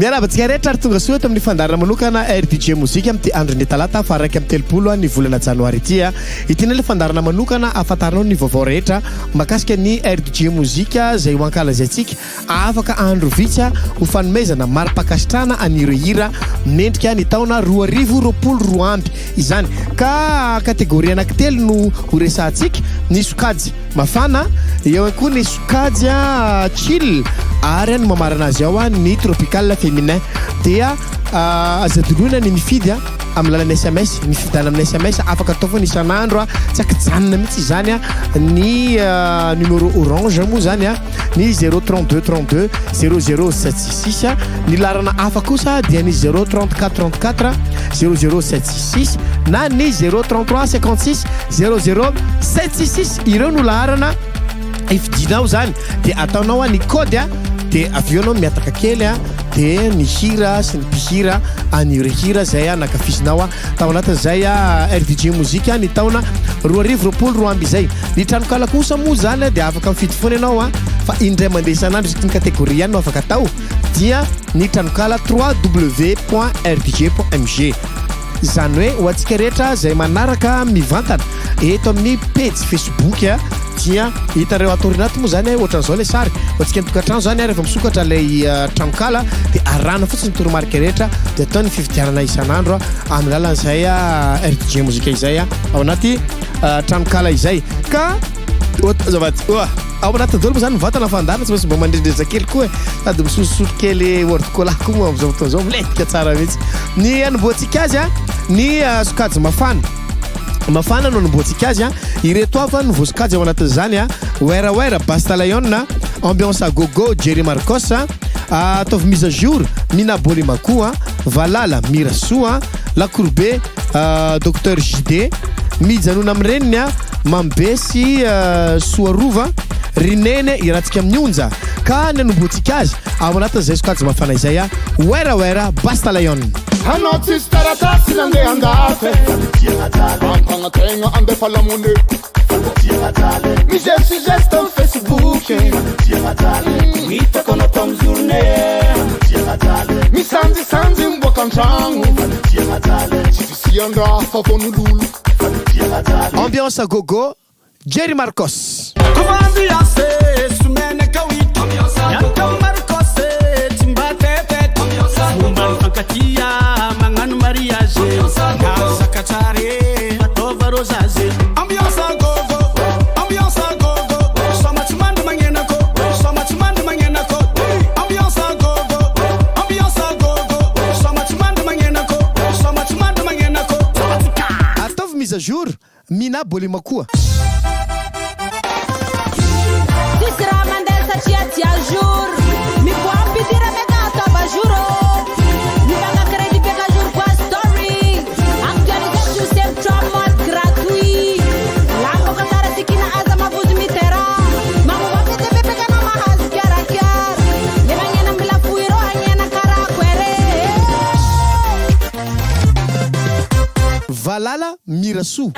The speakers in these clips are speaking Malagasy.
Miarabantsika rehetra ary tonga soa eto amin'ny fandarana manokana RDJ MOZIKA amin'ny andron'ny talata faraiky amin'ny telopolo ny volana janoary ity. Ity ny fandarana manokana afantaranao ny vaovao rehetra makasika ny RDJ MOZIKA izay ho ankalazaintsika afaka andro vitsy ho fanomezana mari-pakasitrana anireo hira mendrika ny taona 2024 amby izany ka kategoria anankitelo no ho resahantsika ny sokajy mafana eo koa ny sokajy chill ary ny mamarana azy ao ny tropical féminin dia azadoloina ny mifidy amin'ny lalan'ny SMS mifidana amin'ny SMS afaka atao foana isan'andro tsy akijanona mihitsy izany ny numéro orange moa zany ny 032 32 0076 ny larana hafa kosa dia ny 034 34 0076 na ny 033 56 0076 ireo no larana ifidinao zany dia ataonao ny kody dia avy eo anao miataka kely dia ny hira sy ny mpihira anireo hira zay nakafisinao tao anatin'izay RDJ MOZIKA ny taona 2024 amby izay ny tranokala kosa moa zany dia afaka mifidy foana ianao fa indray mandeha isan'andro isaky ny kategoria no afaka atao dia ny tranokala www.rdj.mg izany hoe ho antsika rehetra zay manaraka mivantana eto amin'ny page Facebook dia hitareo atorinaty moa zany ohatran'izao le sary ohatsika mitokantrano zany rehefa misokatra lay tranokala dia arahana fotsiny ny toromarika rehetra dia atao ny fividianana isan'andro amin'ny lalan'izay RDJ MOZIKA izay ao anaty tranokala izay ka ao anatin'ny dolo moa zany mivantana fandarana tsy maintsy mba mandrendreza kely koa sady misososotro kely ordikola koa moa amin'izao fotoana izao miletika tsara mihitsy ny anomboantsika azy ny sokajy mafana no anomboantsika azy ireto avy ny voasokajy ao anatin'izany wera bastalayon ambiance gogo Jerry Marcos ataovy mise à jour Mina Bolimakoa Valala Mirasoa La Courbe Docteur JD mijanona amin'ireniny Mambesy Soarova Rinene irahantsika amin'ny onja ka ny anomboantsika azy ao anatin'izay sokajy mafana izay wera bastalayon Hanao tsisy taratasy nandeha andafy ampagnategna andefa lamone misy geste amin'ny Facebook hitako anao tamin'ny journée misanjisanjy miboaka an-tragno tsy fisian-draha fa von'ololo ambiance gogo Jerry Marcos Mangano mariage Zakatare Atova rosaze Ambiance gogo Ambiance gogo Somatsimande mangenako Somatsimande mangenako Ambiance gogo Ambiance gogo Somatsimande mangenako Somatsimande mangenako Atova mise à jour Mina Bolimakoa Tisra mandesa tia jour Mi può dire me data ba juro Valala Mirasu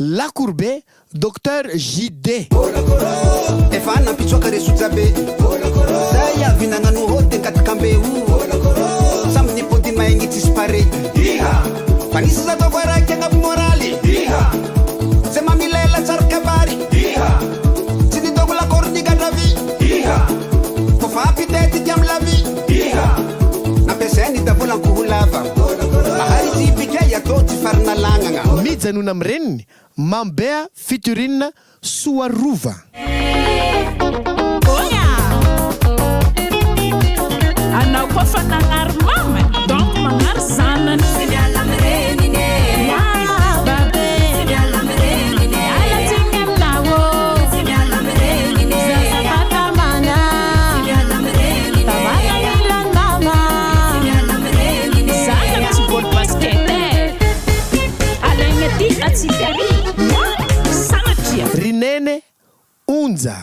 La Courbe Docteur JD efa nampitsoaka resotsabe zay avy nagnano hoty katikambeo samy nipodiny maigny tsisy pare fa nisy zataoko araiky agnaby moraly zay mamilela tsara kabary tsy nitoko lakoro nigadravi fofa apitetika amy lavi nampiasainy davolankoho lava mahary tibikay atao tsy farina lagnagna mijanona amireniny Mambea featuring Soarova Anao koa fa nagnary mama donc magnary zanany onja.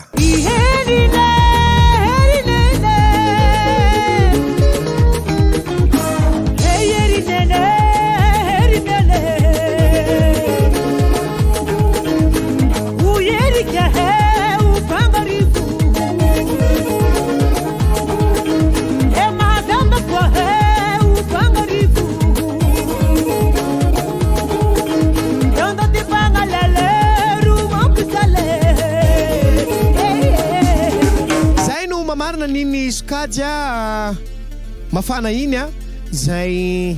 Marina niny sokajy mafana iny a zay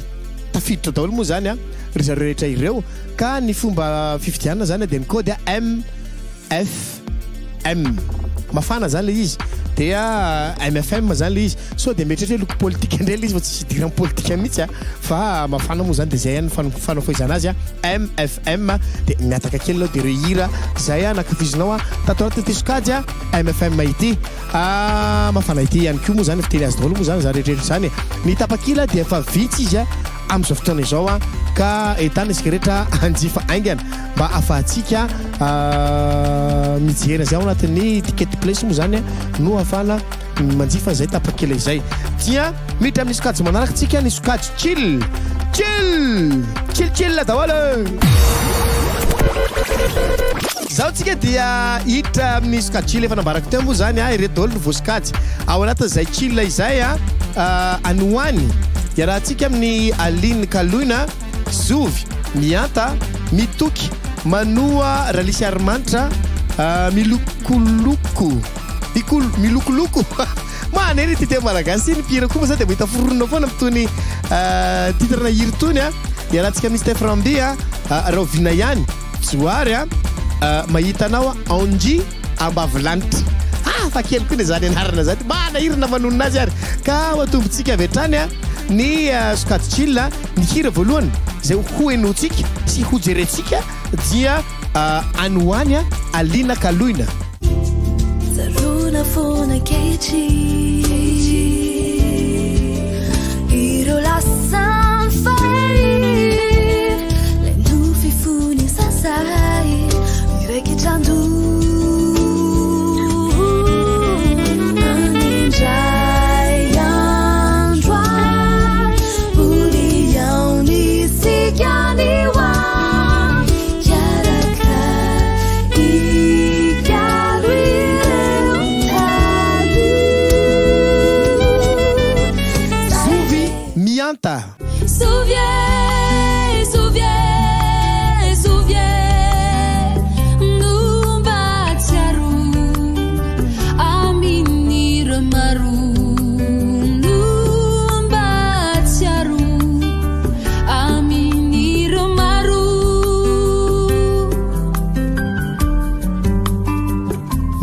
tafiditra daholo moa zany a ry zareo rehetra ireo ka ny fomba fifidianana zany dia ny kody MFM mafana zany le izy dia MFM zany le izy so dia metratra hoe loko politika indray le izy fa tsy idirany politika mihitsy a fa mafana moa zany dia zay ihany fanafoizana azy a MFM dia miataka kely lao dia ireo hira zay a nakafizinao a tato anaty ty sokajy a MFM ity mafana ity ihany koa moa zany fiteny azy daholo moa zany za rehetrrehetra zany ny tapakila dia efa vitsy izy a amin'izao fotoana izao a ka etana isika rehetra anjifa aingana mba afahantsika mijery zay ao anatin'ny ticket place moa zany no afana manjifa zay tapakila izay tia miditra amin'ny sokajy manaraka tsika ny sokajy chill daholo zaho tsika dia hiditra amin'ny sokajy chill efa nambarako teo moa zany ireto daholo ny voasokajy ao anatin'izay chill izay anoany dia raha tsika amin'ny aline kaloina zovy mianta mitoky manoa ralisy arimanitra milokoloko manery ty teo malagasy ny pira koa moa zany dia mahita foronona foana mitony titrana hiri tony a dia raha tsika misy teframbi raha ovina ihany joary mahita anao anji ambavilanitra fa kely koa ny zany anarana zany manahirina manonona azy ary ka hoatombontsika avy hatrany ny sokajy chill ny hira voalohany zay ho enotsika sy hojerentsika dia anoany alina kaloina zarona fona keitry ireo lasan fary lendo fifony sasay miraikitrandu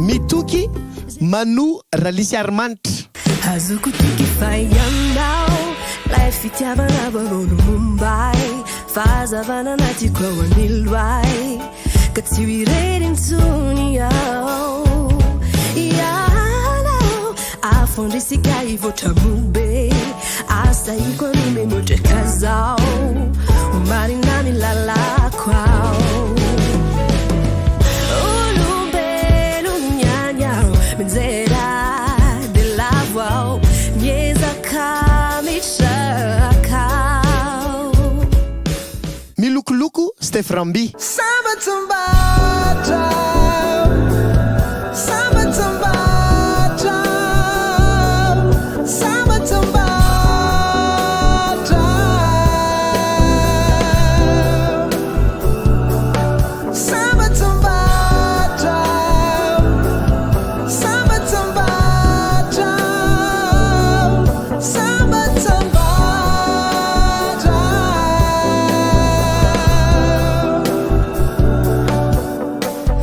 mitoky mano ralisy arimanitra azoko tiky fayanao lay fitiavana vavolo mumbay fazavana natiko ao aniloay ka tsy irerintsony ao ianao afondrisika ivoatra mobe asa iko anomenotreka zao marina milalako ao milokoloko steframbi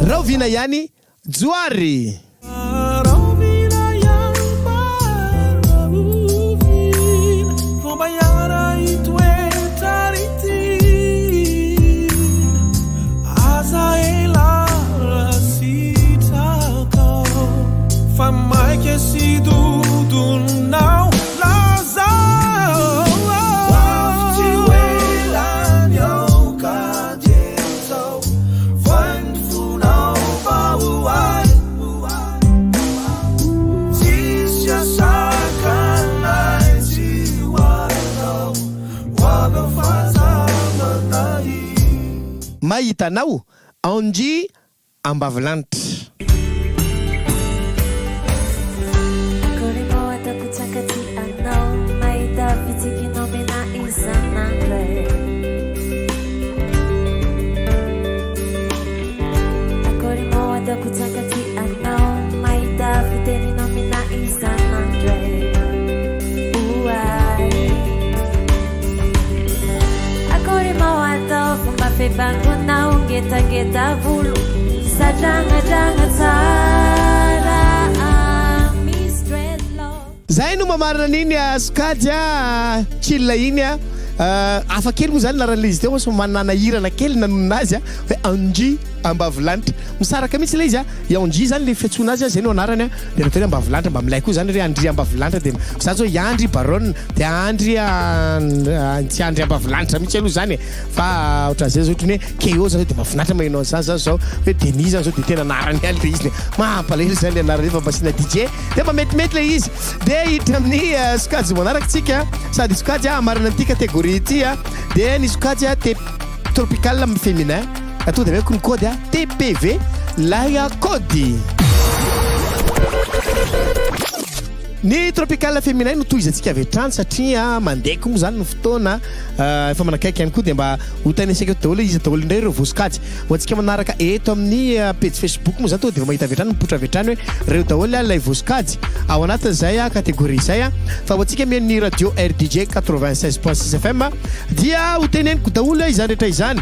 Rovina yani Juari hitanao anji ambavilanitra. Bangunau geta vulu sadrangajanga tsara Miss Dreadlock. Zay no mamarina an'iny sokajy chilla iny afa kely moa zany naran'ilay izy teo so manana hirana kely nanonona azy hoe anji ambavilanitra misaraka mihitsy ilay izy anji zany le fiantsoana azy zay no anarany dia natao hoe ambavilanitra mba milay koa zany hoe andry ambavilanitra dia zany zao iandry baronne dia andry tsy andry ambavilanitra mihitsy aloha zany fa ohatran'izay zao ohatry hoe keo zany dia mahafinaritra magnano an'izany zany zao hoe Denis zany zao dia tena anarany any le izy mampalahelo zany le anarany fa mbasina DJ dia mba metimety le izy dia hiditra amin'ny sokajy manaraka tsika sady sokajy amarina an'ity catégorie ity dia ny sokajy tropical féminin atao dia hoe code TPV laya code. Ny tropical féminin no tohizantsika avy hatrany satria mandeko moa zany no fotoana efa manakaiky ihany koa dia mba hotanesika daholo izy daholo indray ireo vosikajy hoantsika manaraka eto amin'ny page Facebook moa zany tonga dia mahita avy hatrany mipotra avy hatrany hoe reo daholo ilay vosikajy ao anatin'izay catégorie izay fa hoantsika mihaino ny radio RDJ 96.6 FM dia hoteneniko daholo izany rehetra izany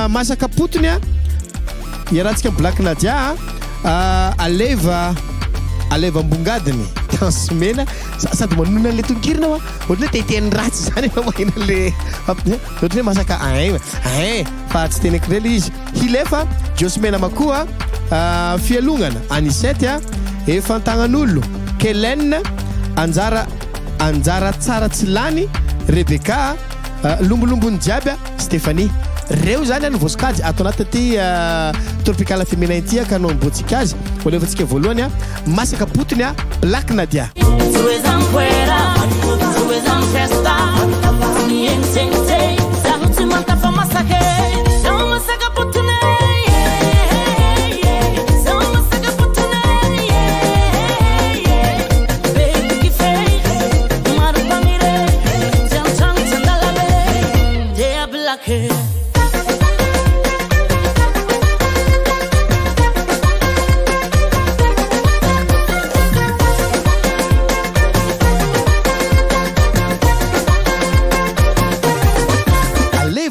masaka potony iarahantsika black nadia aleva ambongadiny tansmena sady manona le tonkirina ohatry hoe teteny ratsy zany mahina le ohatry hoe masaka fa tsy teneko ndray le izy hilefa josmena makoa fialongana anisety efa antagnan'olo Kellen anjara tsara tsy lany Rebecca lombolombony jiaby Stéphanie reo zany any vosikajy ato anaty tropical féminin ity ka no mbotsika azy olevantsika voalohany masaka potony Black Nadia.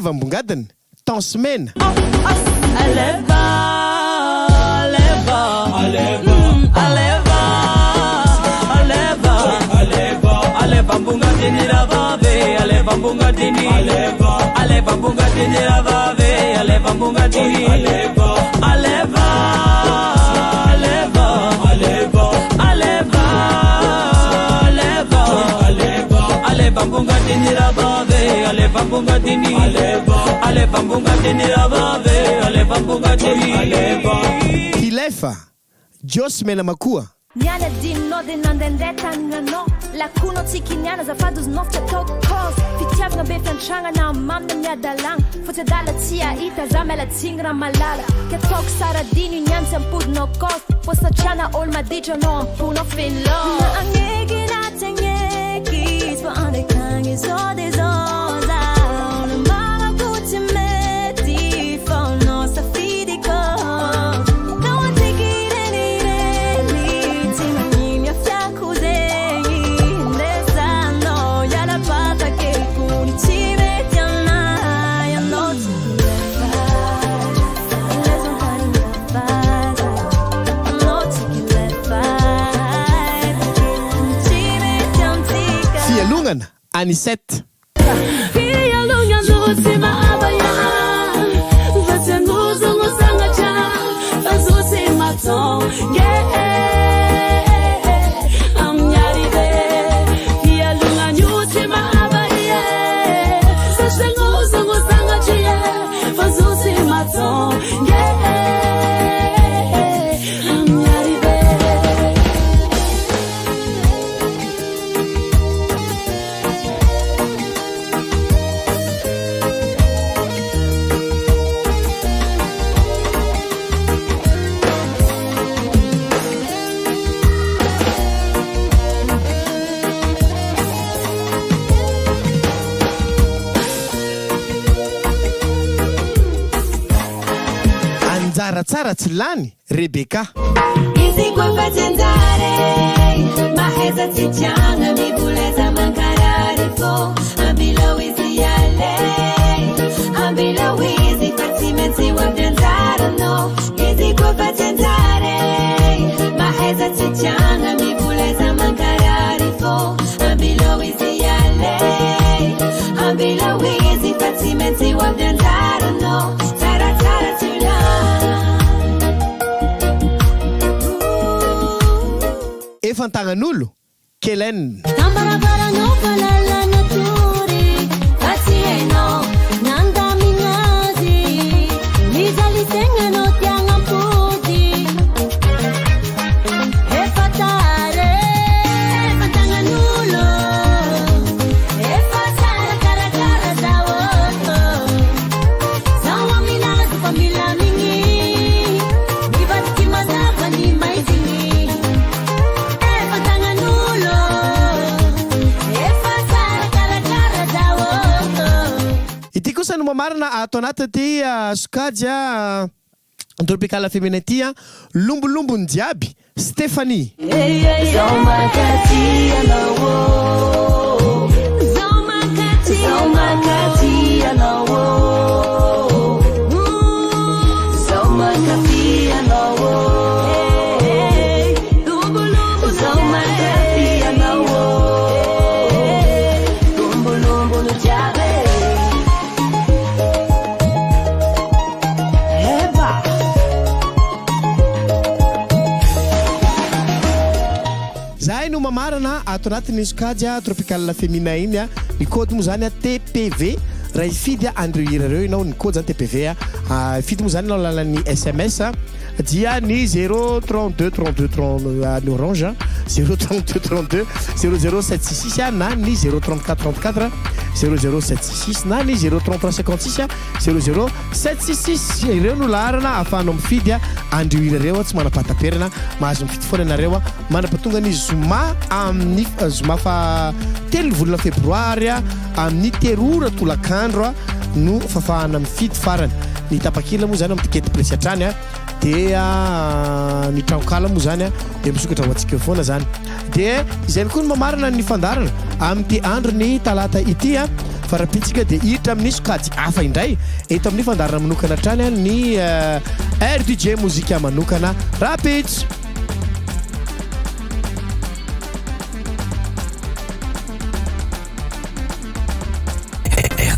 Mbungadin tansmena Hilefa Josmena makua Niala dinno de nandendeta ngano la kuno tikiniana zafado znofta tokos fitiavna be fantranga na mamna miadalang fote dala tia ita zamela tingra malala ke tok sara dini nyanza mpudno kos posa chana ol madijo no ampuno finlo na angegi na tengeki swa ande kangi so de zoza mama kuti meti fono safidiko Anisette. tsara tsy lany Rebecca. Izy koa fa janjare maheza tsy tiagna mivoleza mankarary fô ambilao izy ale ambilao izy fa tsy maintsy ho avy anjaranao. Izy koa fa janjare maheza tsy tiagna mivoleza mankarary fô ambilao izy ale ambilao izy fa tsy maintsy ho avy anjaranao. Tsara tsara tulana efa tagnan'olo Kellen. Tambarabaranao falalana tory fa tsy hainao nandaminazy lizalisegnanao tiagnampody efa tare efa tagnan'olo efa tsara karakara zao zao aminazy fa milamigny mivadiky mazava ny maizigny. Ity kosa no mamarina ato anaty ty sokajy tropicale féminin ty lombolombony jiaby Stéphanie. Mamarana ato anatin'ny sokajy tropicale féminin iny ny code moa zany TPV raha ifidy andro hira reo ianao ny code zany TPV fidy moa zany anao lalan'ny SMS dia ny 032 32 30 ny orange 032 32 0076 na ny 034 34 0076 na ny 033 56 0076 ireo no larana ahafahanao mifidy andro hira reo tsy manapataperana mahazo mifidy foana anareo manapatonga ny zoma amin'ny zoma fa 3 volana febroary amin'ny terora tolakandro no fafahana mifidy farany ny tapakila moa zany amin'ny tikety presy atrany dia ny trankala moa zany dia misokatra ho antsika foana zany dia izay koa no mamarina ny fandarana amin'ny andro ny talata ity farapitsika dia hiditra amin'ny sokajy hafa indray eto amin'ny fandarana manokana trany ny RDJ MOZIKA manokana rapitso.